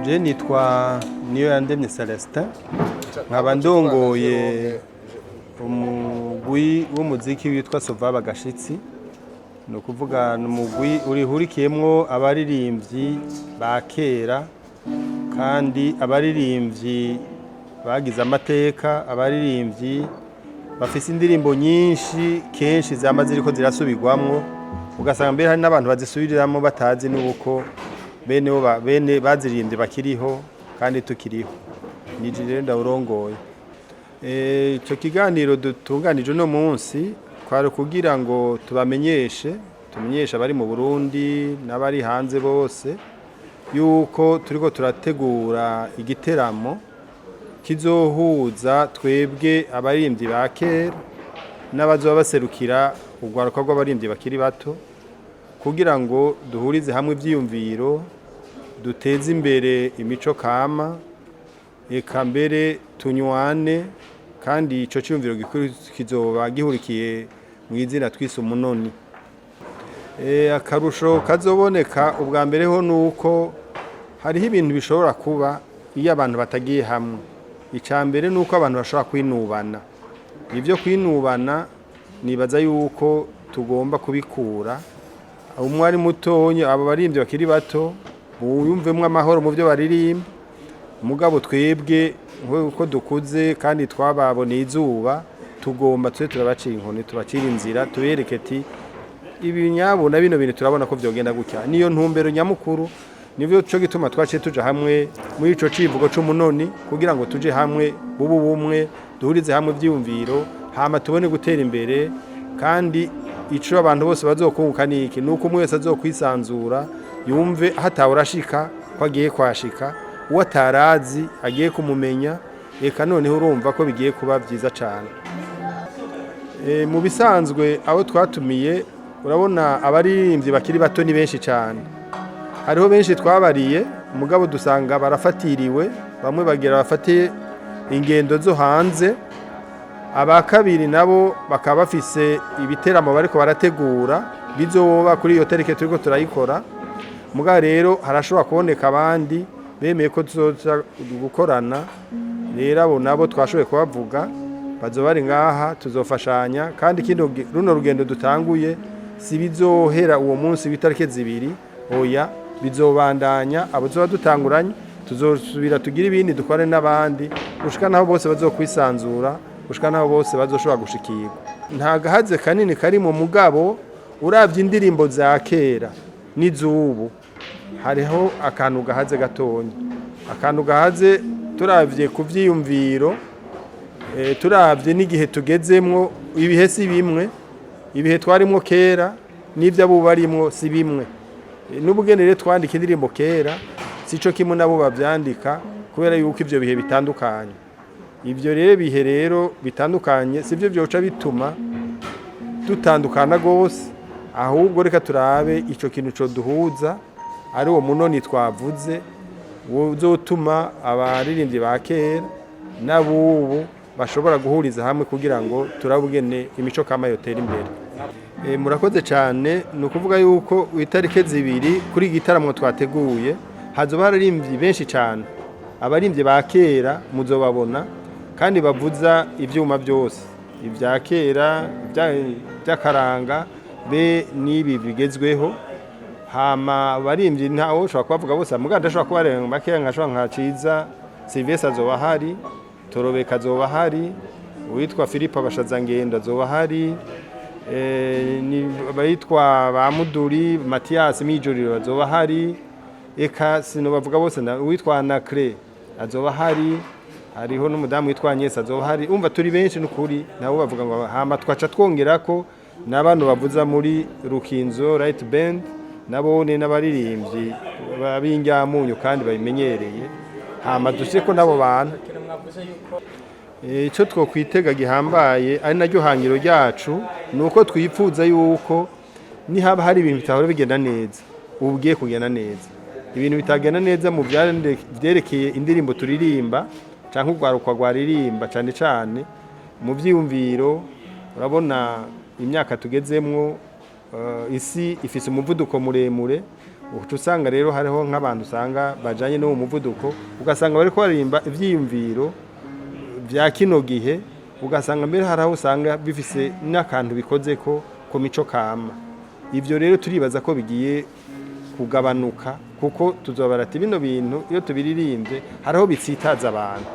Je nitwa Niyoyandemye Celestin nkaba ndongoye umugwi w'umuziki witwa Sova Bagashitsi. No kuvuga umugwi urihurikiyemwo abaririmbyi ba kera kandi abaririmbyi bagize amateka, abaririmbyi bafise indirimbo nyinshi kenshi zama ziriko zirasubirwamwo, ugasanga mbere hari n'abantu bazisubiriramo batazi n'uko bene bazirimbye bakiriho kandi tukiriho. Nije rero ndawurongoye. Ico kiganiro dutunganije no munsi kwari kugira ngo tumenyeshe abari mu Burundi n'abari hanze bose yuko turiko turategura igiteramo kizohuza twebwe abaririmbyi ba kera n'abazoba baserukira urwaruka rw'abaririmbyi bakiri bato, kugira ngo duhurize hamwe ivyiyumviro, duteze imbere imico kama, eka mbere tunywane, kandi ico cyumviro kizoba gihurikiye mu izina twise umunoni. Akarusho kazoboneka ubwa mbere ho nuko hariho ibintu bishobora kuba iyo abantu batagiye hamwe. Ica mbere nuko abantu bashobora kwinubana. Ivyo kwinubana nibaza yuko tugomba kubikura. Umwari mutonyi abo baririmbyi bakiri bato buyumvemwe amahoro mu byo baririmba, mugabo twebwe uko dukuze kandi twababoneye izuba tugomba turabacira inkoni, tubacira inzira, tubereke ati ibinyabo na bino bintu turabona ko vyogenda gutya. Niyo ntumbero nyamukuru, nivyo cyo gituma twaciye tuja hamwe muri ico civugo c'umunoni kugira ngo tuje hamwe bubu bumwe, duhurize hamwe ivyiyumviro, hama tubone gutera imbere. Kandi ico abantu bose bazokunguka niki nuko umwe wese azokwisanzura yumve hatawurashika ko agiye kwashika, uwo atarazi agiye kumumenya, eka noneho urumva ko bigiye kuba vyiza cane. Mu bisanzwe abo twatumiye urabona abaririmbyi bakiri bato ni benshi cane. Hariho benshi twabariye mugabo dusanga barafatiriwe, bamwe bagira bafate ingendo zo hanze, abakabiri nabo bakaba bafise ibiteramo bariko barategura bizoba kuri iyo tarike turiko turayikora. Muga rero harashobora kuboneka abandi bemeye ko tuzoza gukorana, rero abo nabo twashoboye kubavuga bazoba bari ngaha, tuzofashanya. Kandi kino runo rugendo dutanguye si bizohera uwo munsi w'itarike zibiri, oya bizobandanya. Abo tuzoba dutanguranye tuzosubira tugira ibindi dukore n'abandi gushika naho bose bazokwisanzura, gushika naho bose bazoshobora gushikirwa. Nta gahaze kanini kari mu mugabo uravye indirimbo za kera n'izubu, hariho akantu gahaze gatonye. Akantu gahaze turavye ku vyiyumviro, turavye n'igihe tugezemwo, ibihe si bimwe, ibihe twarimwo kera n'ivyo abo barimwo si bimwe. N'ubugenere twandika indirimbo kera sico kimwe nabo bavyandika, kubera yuko ivyo bihe bitandukanye. Ivyo rero bihe rero bitandukanye sivyo byoca bituma dutandukana gose, ahubwo reka turabe ico kintu co duhuza ari uwo munoni twavuze uzotuma abaririmbyi ba kera n'abubu bashobora guhuriza hamwe kugira ngo turabugene imico kama yotera imbere. Murakoze cyane. Ni ukuvuga yuko itarike zibiri kuri gitaramo twateguye hazoba haririmbyi benshi cyane. Abarimbyi ba kera muzobabona kandi bavuza ivyuma byose, ibya kera, by'akaranga be nibi bigezweho. Hama barimbyi ntawo ushobora kubavuga bose, muganda ashobora kubarenga bakera nkashobora nka Ciza Sylvestre azoba hari, Torobeka azoba hari, uwitwa Philippe Abashazangendo azoba hari, ni bayitwa ba Muduri Mathias Mijuriro azoba hari, eka sino bavuga bose, uwitwa Nacre azoba hari, hariho n'umudamu witwa Agnes azoba hari. Umva turi benshi n'ukuri, nabo bavuga ngo hama twaca twongerako n'abantu bavuza muri Rukinzo Right Band, nabone n'abaririmbyi babinjyamunyu kandi babimenyereye. Hama dushiko nabo bantu ico twokwitega gihambaye ari naryo hangiro ryacu, nuko twipfuza yuko ni haba hari ibintu bitahora bigenda neza ubugiye kugenda neza. Ibintu bitagenda neza mu vyerekeye indirimbo turirimba canke urwaruka rwaririmba cane cane mu vyiyumviro. Urabona imyaka tugezemwo isi ifise umuvuduko muremure, uca usanga rero hariho nk'abantu usanga bajanye no mu muvuduko ugasanga bariko barimba ivyiyumviro vya kino gihe ugasanga mbere haraho usanga bifise n'akantu bikoze ko ku mico kama ivyo rero turibaza ko bigiye kugabanuka kuko tuzobara ati bino bintu iyo tubiririmbye hariho bitsitaza abantu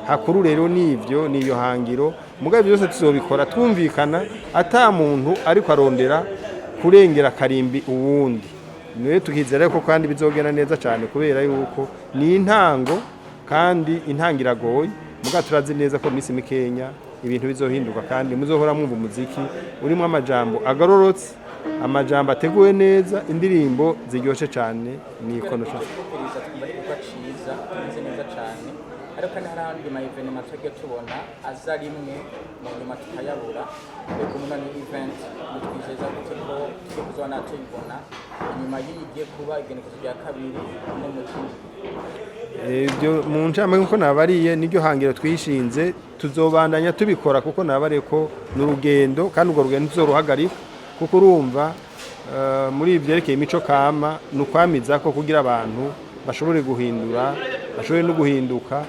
hakuru rero nivyo niyo hangiro mugabe byose tuzobikora twumvikana ata muntu ariko arondera kurengera karimbi uwundi niwe tukizera ko kandi bizogenda neza cyane kubera yuko ni intango kandi intangiragoye muga turazi neza ko misi mikenya ibintu bizohinduka kandi muzohora mwumva umuziki urimo amajambo agororotse amajambo ateguwe neza indirimbo ziryoshe cyane ni ikonosho ariko n'ahandi ma evenement twege tubona aza rimwe mu nyuma tukayabura ariko muna ni event twizeza gute ko tuzona tuyibona nyuma yigiye kuba igenekezo rya kabiri no mu kindi ibyo mu ncamake nkuko nabariye niryo hangiro twishinze tuzobandanya tubikora kuko nabariye ko n'urugendo kandi urwo rugendo tuzoruhagarika kuko urumva muri ivyerekeye imico kama nukwamiza ko kugira abantu bashobore guhindura bashobore no guhinduka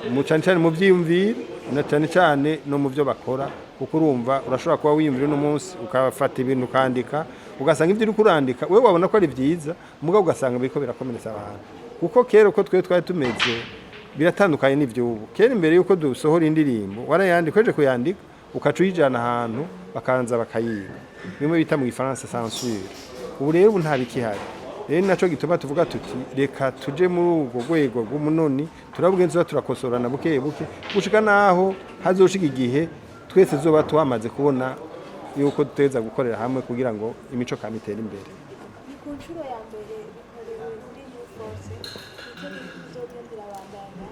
mu cyane mu byiyumviro na cyane no mu byo bakora kuko urumva urashobora kuba wiyumvira no munsi ukafata ibintu ukandika ugasanga ibyo uri kurandika wewe wabona ko ari byiza mugabo ugasanga biriko birakomeretsa abantu kuko kera uko twari tumeze biratandukanye n'ivyubu kera imbere yuko dusohora indirimbo warayandika uje kuyandika ukacuyijana ahantu bakanza bakayiga bimwe bita mu Gifaransa censure ubu rero nta bikihari rero naco gituma tuvuga tuti reka tuje muri urwo rwego rw'umunoni turabugenza turakosorana buke buke gushika naho hazoshika igihe twese zoba twamaze kubona yuko tuteza gukorera hamwe kugira ngo imico kama itere imbere ku nshuro ya mbere muri New Force tuzogendera abandanya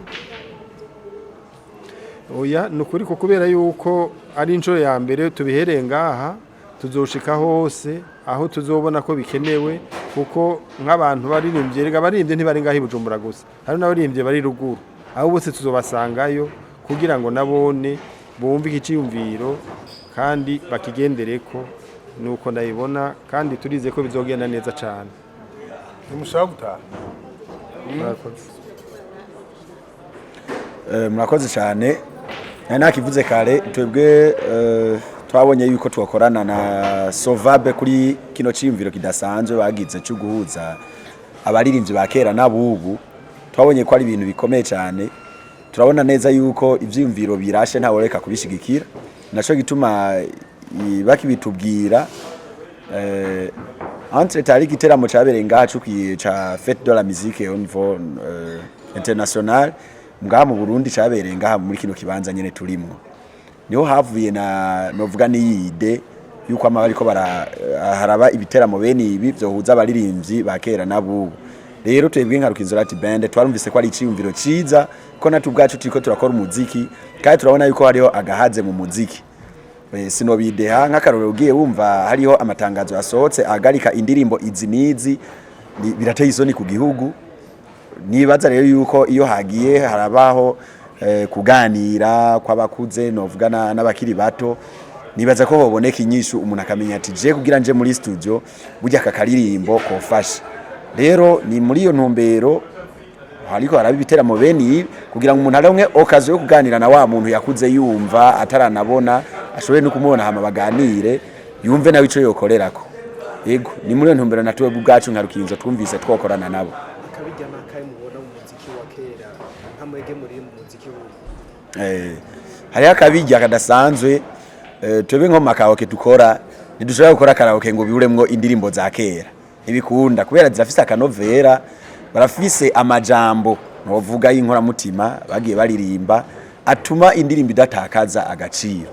oya nukuri ko kubera yuko ari inshuro ya mbere tubihereye ngaha tuzoshika hose aho tuzobona ko bikenewe kuko nk'abantu baririmbye rega baririmbye ntibari ngaho Bujumbura gusa hari n'abaririmbye bari ruguru aho bose tuzobasangayo kugira ngo nabone bumve ikiciyumviro kandi bakigendereko nuko ndayibona kandi turize ko bizogenda neza cyane umushaka gutaha murakoze cyane nakivuze kare twebwe twabonye yuko twakorana na Sovabe kuri kino ciyumviro kidasanzwe bagize cyo guhuza abaririmbyi ba kera n'abubu twabonye ko ari ibintu bikomeye cyane turabona neza yuko ivyiyumviro birashe ntaworeka kubishigikira naco gituma bakibitubwira entre tari giteramo cabereye ngacu ca Fête de la Musique au niveau international ngaha mu Burundi cabereye ngaha muri kino kibanza nyene turimwo niho havuye na novuga niyide yuko amabariko haraba ibiteramo bene ibi byohuza abaririmbyi bakera nabubu rero twebwe nka Rukinzorati band twarumvise ko ari iciyumviro ciza ko natubwacu turiko turakora umuziki kandi turabona yuko hariho agahaze mu muziki sinobideha nk'akarorero ugiye wumva hariho amatangazo yasohotse agarika indirimbo izi nizi birateye isoni ku gihugu nibaza rero yuko iyo hagiye harabaho kuganira kw'abakuze novugana n'abakiri bato nibaza ko baboneka inyishu umuntu akamenya ati je kugira nje muri studio burya kakaririmbo kofasha rero ni muri iyo ntumbero hariko harabibiteramo bene kugira ngo umuntu aronke okazo yo kuganira na wa muntu yakuze yumva ataranabona ashobore no kumubona hama baganire yumve nawe ico yokorerako yego ni muri iyo ntumbero natwe bwacu nka Rukinzo twumvise twokorana nabo akabijya nakaye mubona mu muziki wa kera nkamwege muri mu muziki wo hari akabijya kadasanzwe twebwe nko makaoke dukora ntidushobora gukora karaoke ngo biuremwo indirimbo za kera ibikunda kubera zirafise akanovera barafise amajambo novuga y'inkora mutima bagiye baririmba atuma indirimbo idatakaza agaciro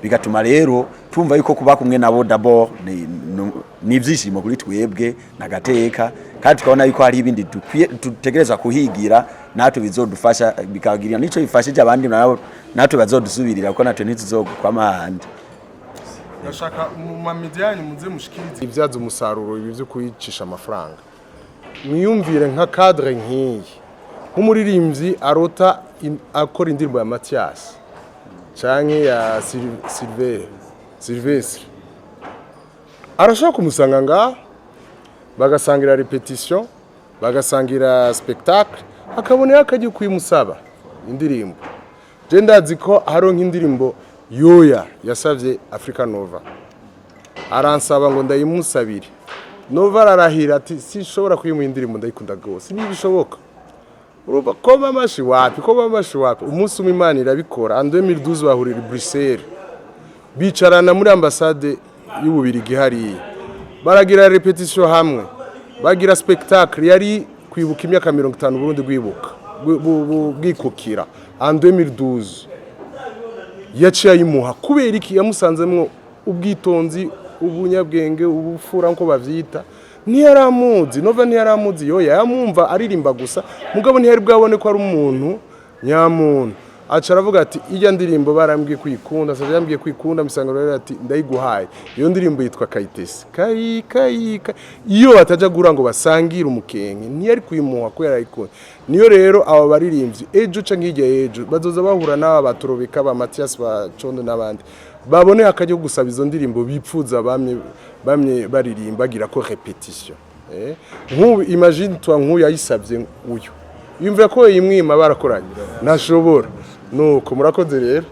bigatuma rero tumva yuko kuba kumwe nabo d'abord ni ivyishimo kuri twebwe nagateka kandi tukabona yuko hari ibindi dutegereza kuhigira natwe bizodufasha bikagirira nico bifashije abandi natwe bazodusubirira kuko natwe ntituzokwama handi ndashaka mu mamidi yanyu muze mushikirize ibyaza umusaruro ibi byo kuyicisha amafaranga mwiyumvire nka cadre nk'iyi nk'umuririmbyi arota akora indirimbo ya Mathias canke ya Sylvestre arashaka kumusanga nga bagasangira repetition bagasangira spectacle akabonera akajya kwimusaba indirimbo je ndazi ko haro nk'indirimbo yoya yasavye Africa Nova aransaba ngo ndayimusabire Nova ararahira ati sishobora kwimuha indirimbo ndayikunda gose nibishoboka uruba koma mashi wapi umunsi umimana irabikora en 2012 bahurira i Bruxelles bicarana muri ambassade y'Ububirigi hariya baragira repetition hamwe bagira spectacle yari kwibuka imyaka 50 Burundi bwibuka bwikukira en 2012 yaciye ayimuha kubera iki yamusanzemwo ubwitonzi ubunyabwenge ubufura nko bavyita ntiyaramuzi Nova ntiyaramuzi yoya yamumva aririmba gusa mugabo ntiyari bwabone ko ari umuntu nyamuntu aca aravuga ati ijya ndirimbo barambwiye kwikunda savyambwiye kwikunda misangaro rero ati ndayiguhaye iyo ndirimbo yitwa Kayitesi kayi iyo ataja gura ngo basangire umukenke ntiyari kuyimuha ko yarayikunda niyo rero abo baririmbyi ejo canke hirya ejo bazoza bahura n'aba baturobeka ba Mathias ba Condo n'abandi babone akajya gusaba izo ndirimbo bipfuza bamye baririmba bagira ko repetition nk'ubu imagine toi nk'uyu yayisabye uyu yumva ko yimwima barakoranye ntashobora nuko murakoze rero